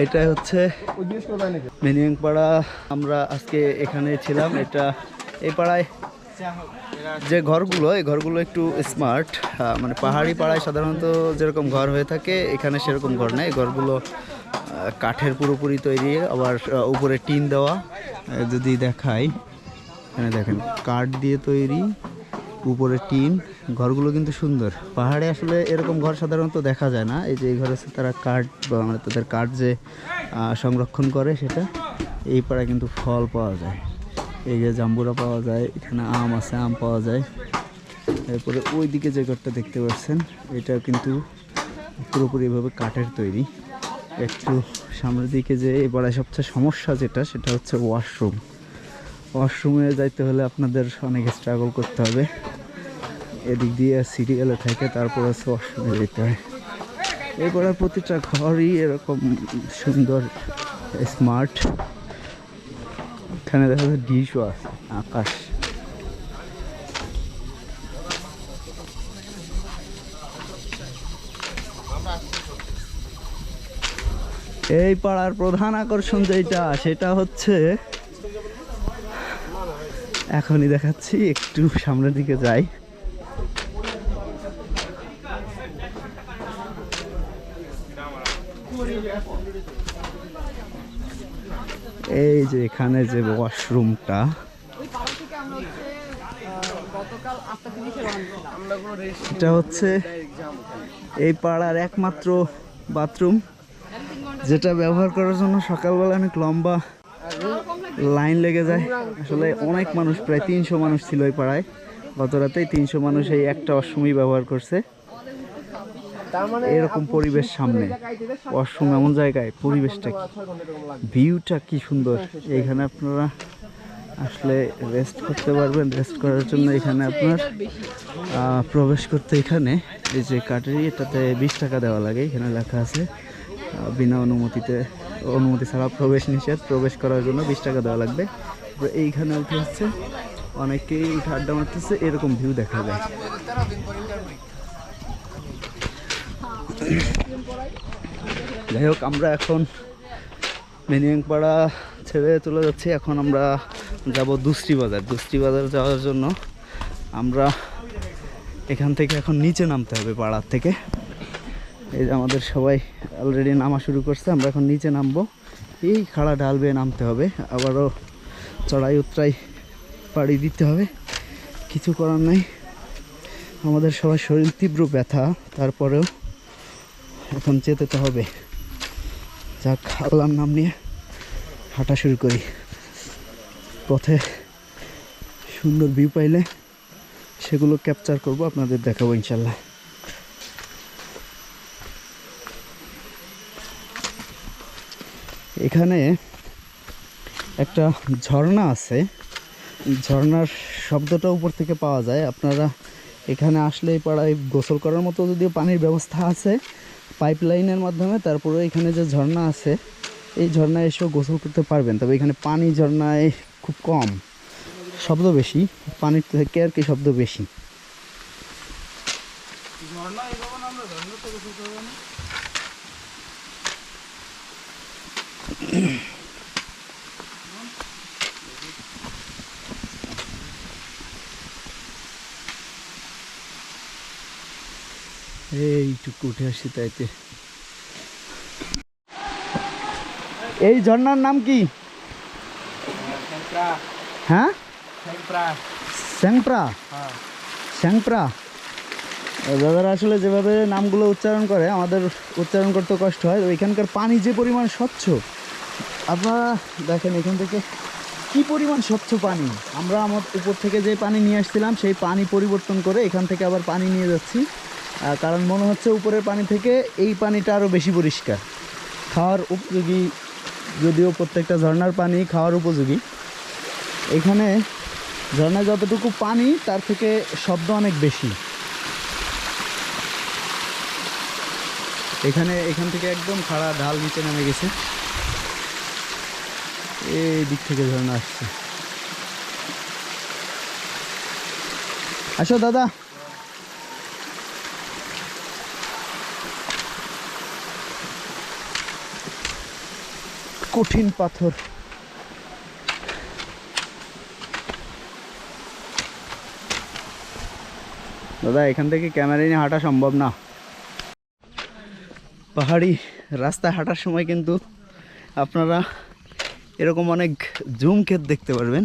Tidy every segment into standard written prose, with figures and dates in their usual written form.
এটা হচ্ছে মিনিংপাড়া। আমরা আজকে এখানে ছিলাম। এটা এই পাড়ায় যে ঘরগুলো, এই ঘরগুলো একটু স্মার্ট। মানে পাহাড়ি পাড়ায় সাধারণত যেরকম ঘর হয়ে থাকে এখানে সেরকম ঘর নেই। ঘরগুলো কাঠের পুরোপুরি তৈরি, আবার উপরে টিন দেওয়া। যদি দেখাই, এখানে দেখেন কাঠ দিয়ে তৈরি, উপরে টিন। ঘরগুলো কিন্তু সুন্দর। পাহাড়ে আসলে এরকম ঘর সাধারণত দেখা যায় না। এই যে এই ঘর আছে, তারা কাঠ বা মানে তাদের কাঠ যে সংরক্ষণ করে সেটা। এই পাড়ায় কিন্তু ফল পাওয়া যায়, এই যে জাম্বুরা পাওয়া যায়, এখানে আম আছে, আম পাওয়া যায়। এরপরে ওই দিকে যে ঘরটা দেখতে পাচ্ছেন এটা কিন্তু পুরোপুরি এভাবে কাঠের তৈরি। একটু সামনের দিকে যে এই পাড়ায় সবচেয়ে সমস্যা যেটা, সেটা হচ্ছে ওয়াশরুম। ওয়াশরুমে যাইতে হলে আপনাদের অনেক স্ট্রাগল করতে হবে। এদিক দিয়ে সিরিয়ালে থাকে, তারপর হচ্ছে ওয়াশরুমে যেতে হয়। এরপরে প্রতিটা ঘরই এরকম সুন্দর স্মার্ট। এখানে দেখা যাচ্ছে ডিশও আছে, আকাশ। এই পাড়ার প্রধান আকর্ষণ যেটা, সেটা হচ্ছে এখনই দেখাচ্ছি, একটু সামনের দিকে যাই। এই যে এখানে যে ওয়াশরুমটা, এটা হচ্ছে এই পাড়ার একমাত্র বাথরুম, যেটা ব্যবহার করার জন্য সকালবেলা অনেক লম্বা লাইন লেগে যায়। আসলে অনেক মানুষ, প্রায় 300 মানুষ ছিল এই পাড়ায়। গত রাতেই 300 মানুষ এই একটা ওয়াশরুমই ব্যবহার করছে। এরকম পরিবেশ সামনে, ওয়াশরুম এমন জায়গায়, পরিবেশটা কি, ভিউটা কি সুন্দর। এইখানে আপনারা আসলে রেস্ট করতে পারবেন। রেস্ট করার জন্য এখানে আপনার প্রবেশ করতে, এখানে এই যে কাঠের এটাতে 20 টাকা দেওয়া লাগে। এখানে লেখা আছে বিনা অনুমতি ছাড়া প্রবেশ নিষেধ। প্রবেশ করার জন্য 20 টাকা দেওয়া লাগবে। এইখানে উঠে হচ্ছে অনেকেই উঠে আড্ডা মারতেছে, এরকম ভিউ দেখা যায়। যাই হোক, আমরা এখন মিনিংপাড়া ছেড়ে চলে যাচ্ছি। এখন আমরা যাব দুষ্টি বাজার। দুষ্টি বাজার যাওয়ার জন্য আমরা এখান থেকে এখন নিচে নামতে হবে পাড়ার থেকে। এই যে আমাদের সবাই অলরেডি নামা শুরু করছে। আমরা এখন নিচে নামবো। এই খাড়া ঢাল বেয়ে নামতে হবে, আবারও চড়াই উতরাই পাড়ি দিতে হবে। কিছু করার নাই, আমাদের সবাই শরীর তীব্র ব্যথা, তারপরেও এখন যেতে তো হবে। যাক, আল্লাহর নাম নিয়ে হাঁটা শুরু করি। পথে সুন্দর ভিউ পাইলে সেগুলো ক্যাপচার করব, আপনাদের দেখাবো ইনশাল্লাহ। এখানে একটা ঝর্ণা আছে, ঝর্ণার শব্দটা উপর থেকে পাওয়া যায়। আপনারা এখানে আসলে এই পাড়ায় গোসল করার মতো যদিও পানির ব্যবস্থা আছে পাইপ লাইনের মাধ্যমে, তারপরে এখানে যে ঝর্ণা আছে এই ঝর্ণায় এসেও গোসল করতে পারবেন। তবে এখানে পানি ঝর্ণায় খুব কম, শব্দ বেশি, পানির থেকে আর কি শব্দ বেশি। এইটুকু উঠে আসি তাইতে। এই ঝর্ণার নাম কি? হ্যাঁ, স্যাংপ্রা। স্যাংপ্রা। দাদারা আসলে যেভাবে নামগুলো উচ্চারণ করে আমাদের উচ্চারণ করতে কষ্ট হয়। ওইখানকার পানি যে পরিমাণ স্বচ্ছ, আপনারা দেখেন এখান থেকে কি পরিমাণ স্বচ্ছ পানি। আমরা আমার উপর থেকে যে পানি নিয়ে আসছিলাম সেই পানি পরিবর্তন করে এখান থেকে আবার পানি নিয়ে যাচ্ছি, কারণ মনে হচ্ছে উপরের পানি থেকে এই পানিটা আরও বেশি পরিষ্কার, খাওয়ার উপযোগী। যদিও প্রত্যেকটা ঝর্ণার পানি খাওয়ার উপযোগী, এখানে ঝর্ণায় যতটুকু পানি তার থেকে শব্দ অনেক বেশি। এখান থেকে একদম খাড়া ঢাল নিচে নেমে গেছে। এই দিক থেকে ঝর্ণা আসছে। আসো দাদা। কঠিন পাথর। দাদা এখান থেকে ক্যামেরা নিয়ে হাঁটা সম্ভব না। পাহাড়ি রাস্তায় হাঁটার সময় কিন্তু আপনারা এরকম অনেক জুম ক্ষেত দেখতে পারবেন।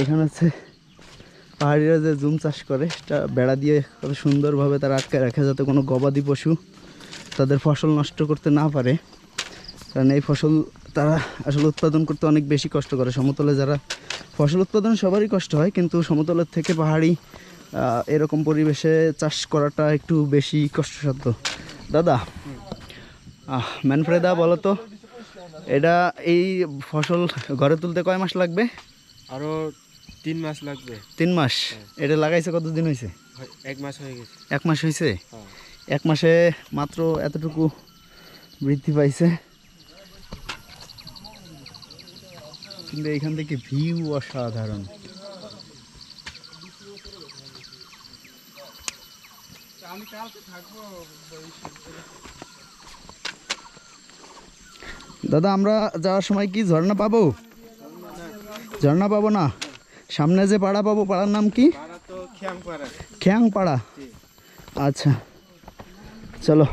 এখানে হচ্ছে পাহাড়িরা যে জুম চাষ করে সেটা বেড়া দিয়ে কত সুন্দরভাবে তারা আটকে রাখে, যাতে কোনো গবাদি পশু তাদের ফসল নষ্ট করতে না পারে। কারণ এই ফসল তারা আসলে উৎপাদন করতে অনেক বেশি কষ্ট করে। সমতলে যারা ফসল উৎপাদন সবারই কষ্ট হয়, কিন্তু সমতলের থেকে পাহাড়ি এরকম পরিবেশে চাষ করাটা একটু বেশি কষ্টসাধ্য। দাদা ম্যানফ্রেদা বলো তো, এটা এই ফসল ঘরে তুলতে কয় মাস লাগবে? আরো 3 মাস লাগবে। 3 মাস? এটা লাগাইছে কতদিন হয়েছে? 1 মাস হয়ে গেছে। 1 মাস হয়েছে? 1 মাসে মাত্র এতটুকু বৃদ্ধি পাইছে, কিন্তু এইখান থেকে ভিউ অসাধারণ। দাদা আমরা যাওয়ার সময় কি ঝর্ণা পাবো? ঝর্ণা পাবো না, সামনে যে পাড়া পাবো, পাড়ার নাম কি? খ্যাং পাড়া। আচ্ছা চলো।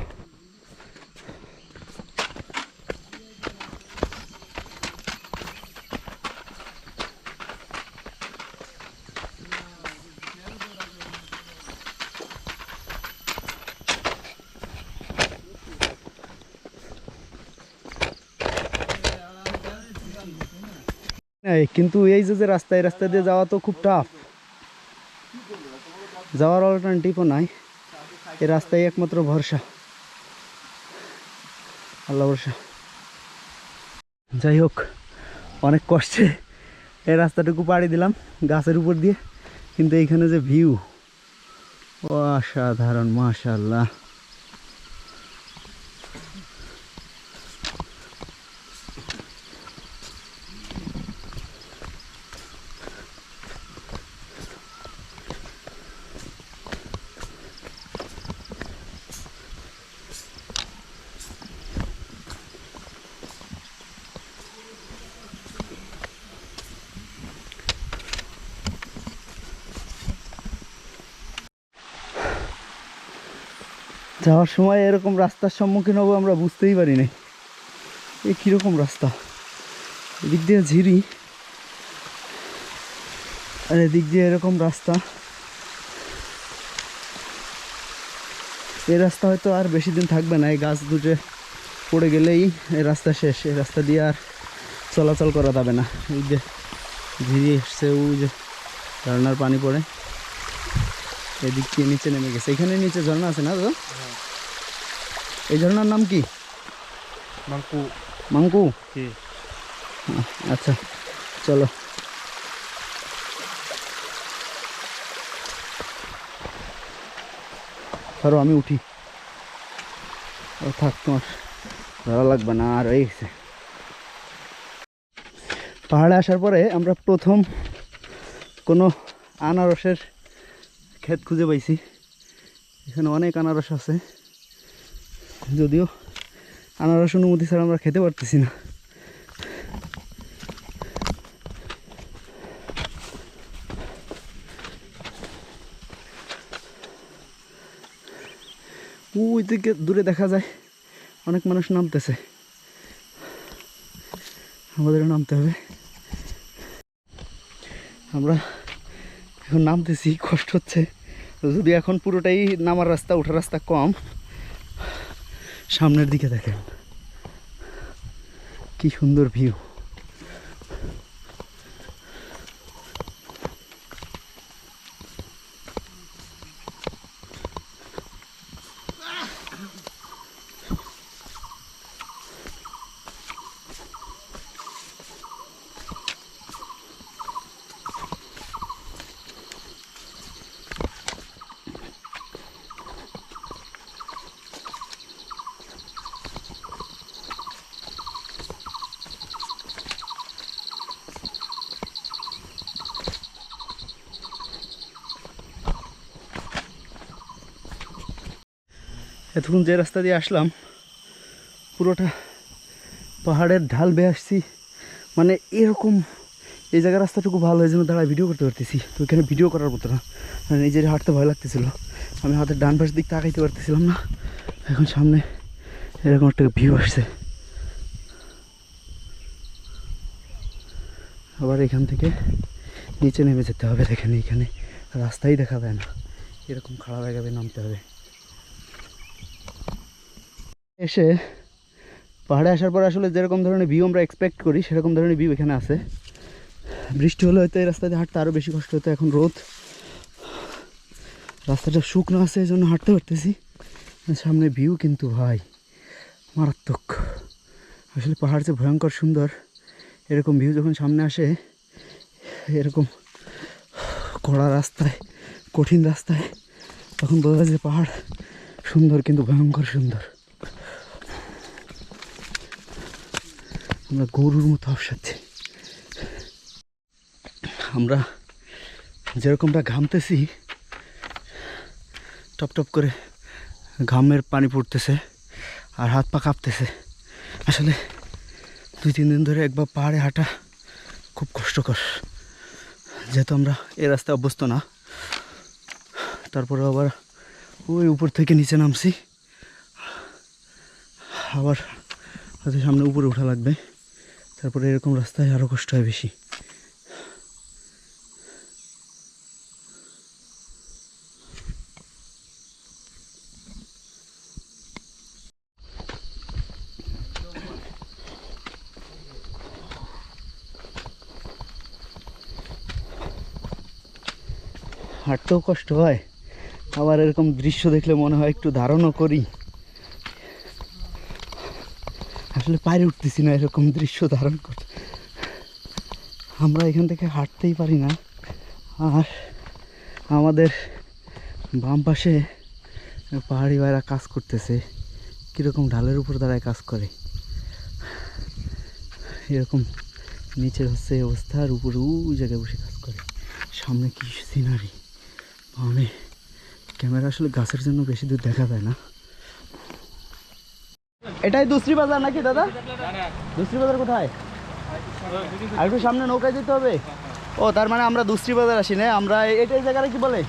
কিন্তু এই যে রাস্তা, এই রাস্তা দিয়ে যাওয়া তো খুব টাফ, যাওয়ার অল্টারনেটিভও নাই। এই রাস্তায় একমাত্র ভরসা, আল্লাহ ভরসা। যাই হোক, অনেক কষ্টে এই রাস্তাটুকু পাড়ি দিলাম গাছের উপর দিয়ে, কিন্তু এইখানে যে ভিউ অসাধারণ, মাশাআল্লাহ। যাওয়ার সময় এরকম রাস্তার সম্মুখীন হবো আমরা বুঝতেই পারি নাই। এই কীরকম রাস্তা, এদিক দিয়ে ঝিরি আর এদিক দিয়ে এরকম রাস্তা। এই রাস্তা হয়তো আর বেশি দিন থাকবে না, এই গাছ দুটো পড়ে গেলেই এই রাস্তা শেষ। এই রাস্তা দিয়ে আর চলাচল করা যাবে না। এই যে ঝিরি এসছে, ওই যে ঝর্নার পানি পড়ে এদিক দিয়ে নিচে নেমে গেছে। এখানে নিচে ঝর্ণা আছে না দাদা? এই ঝর্ণার নাম কি? মাঙ্কু। মাঙ্কু? আচ্ছা চলো। ধরো আমি উঠি, থাক তোমার ধরা লাগবে না। আর এই পাহাড়ে আসার পরে আমরা প্রথম কোনো আনারসের ক্ষেত খুঁজে পাইছি। এখানে অনেক আনারস আছে, যদিও আনারস অনুমতি ছাড়া আমরা খেতে পারতেছি না। ওই দিকে দূরে দেখা যায় অনেক মানুষ নামতেছে, আমাদেরও নামতে হবে। আমরা এখন নামতেছি, কষ্ট হচ্ছে, যদি এখন পুরোটাই নামার রাস্তা, ওঠার রাস্তা কম। সামনের দিকে দেখেন কি সুন্দর ভিউ। এতক্ষণ যে রাস্তা দিয়ে আসলাম পুরোটা পাহাড়ের ঢাল বেয়ে আসছি, মানে এরকম এই জায়গার রাস্তাটুকু ভালো, এই জন্য দাঁড়ায় ভিডিও করতে পারতেছি। তো এখানে ভিডিও করার মতো না, মানে নিজের হাঁটতে ভয় লাগতেছিল, আমি হাতের ডান পাশ দিক তাকাইতে পারতেছিলাম না। এখন সামনে এরকম একটা ভিউ আসছে। আবার এখান থেকে নিচে নেমে যেতে হবে। দেখেন এখানে রাস্তাই দেখা যায় না, এরকম খাড়া জায়গায় নামতে হবে। এসে পাহাড়ে আসার পর আসলে যেরকম ধরনের ভিউ আমরা এক্সপেক্ট করি সেরকম ধরনের ভিউ এখানে আছে। বৃষ্টি হলে হয়তো এই রাস্তা দিয়ে হাঁটতে আরও বেশি কষ্ট হতো, এখন রোদ, রাস্তাটা শুকনো আছে, এই জন্য হাঁটতে পারতেছি। সামনে ভিউ কিন্তু ভাই মারাত্মক। আসলে পাহাড় যে ভয়ঙ্কর সুন্দর, এরকম ভিউ যখন সামনে আসে, এরকম কড়া রাস্তায়, কঠিন রাস্তায়, তখন বোঝা যায় যে পাহাড় সুন্দর, কিন্তু ভয়ঙ্কর সুন্দর। আমরা গরুর মতো অবসাচ্ছি। আমরা যেরকমটা ঘামতেছি, টপ টপ করে ঘামের পানি পড়তেছে আর হাত পা কাঁপতেছে। আসলে 2-3 দিন ধরে একবার পাহাড়ে হাঁটা খুব কষ্টকর, যেহেতু আমরা এই রাস্তায় অভ্যস্ত না। তারপরে আবার ওই উপর থেকে নিচে নামছি, আবার হয়তো সামনে উপরে ওঠা লাগবে, তারপরে এরকম রাস্তায় আরও কষ্ট হয় বেশি। হাঁটতেও কষ্ট হয়, আবার এরকম দৃশ্য দেখলে মনে হয় একটু ধারণও করি। আসলে পারে উঠতেছি না এরকম দৃশ্য ধারণ করতে। আমরা এখান থেকে হাঁটতেই পারি না। আর আমাদের বাম পাশে পাহাড়ি ভাইরা কাজ করতেছে, কীরকম ঢালের উপর দাঁড়ায় কাজ করে, এরকম নিচের হচ্ছে এই অবস্থা, আর উপরে ওই জায়গায় বসে কাজ করে। সামনে কি সিনারি, মানে ক্যামেরা আসলে গাছের জন্য বেশি দূর দেখা যায় না। এটাই দুশ্রী বাজার নাকি দাদা? দুশ্রী বাজার কোথায়? আর একটু সামনে নৌকায় যেতে হবে। ও তার মানে আমরা দুশ্রী বাজার আসি না, আমরা এটাই জায়গাটা কি বলে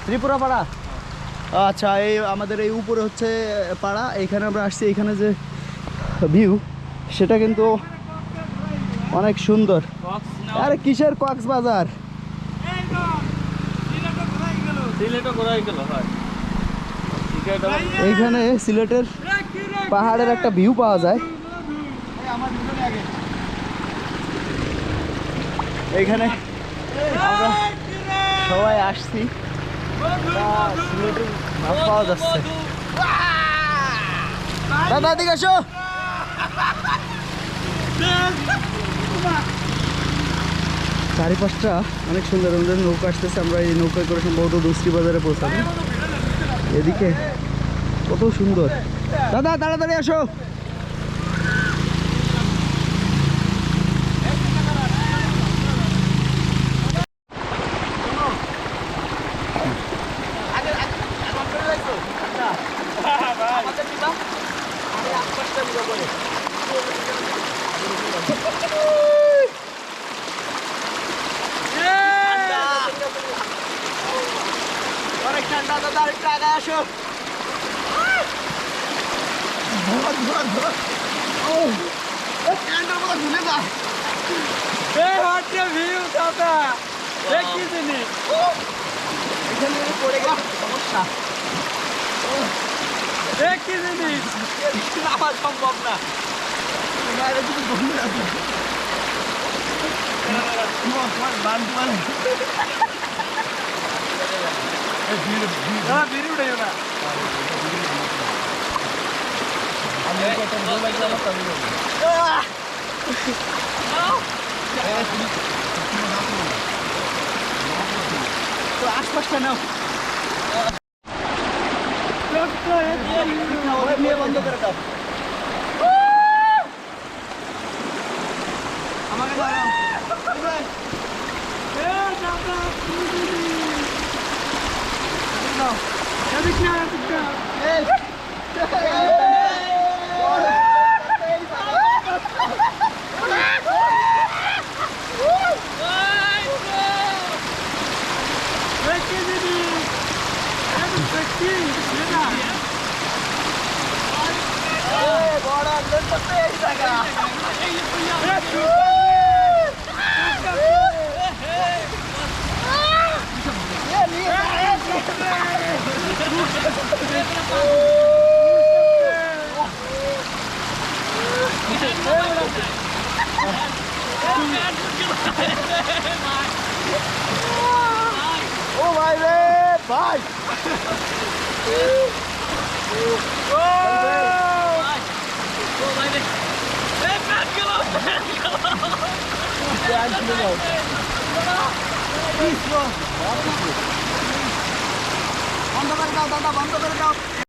ত্রিপুরা পাড়া। আচ্ছা, এই আমাদের এই উপরে হচ্ছে পাড়া, এইখানে আমরা আসছি। এইখানে যে ভিউ সেটা কিন্তু অনেক সুন্দর। আরে কিসের কক্সবাজার, এইখানে সিলেটের পাহাড়ের একটা ভিউ পাওয়া যায়। এইখানে আমরা সবাই আসছি, সিলেটের ভাব পাওয়া যাচ্ছে। দাদা দিকে আসো। চারিপাশটা অনেক সুন্দর, আমাদের নৌকা আসতেছে, আমরা এই নৌকায় করে সম্ভবত দুশ্রী বাজারে পৌঁছাবো। এদিকে কত সুন্দর। দাদা তাড়াতাড়ি আসো। অনেক ঠান্ডা দাদা, একটু আগে আসো। সমস্যা আমার সম্ভব না। আশপাশটা নাও, বন্ধ করে দাও। আমাকে ও ভাই রে ভাই বন্ধ করে দাও দাদা, বন্ধ করে দাও।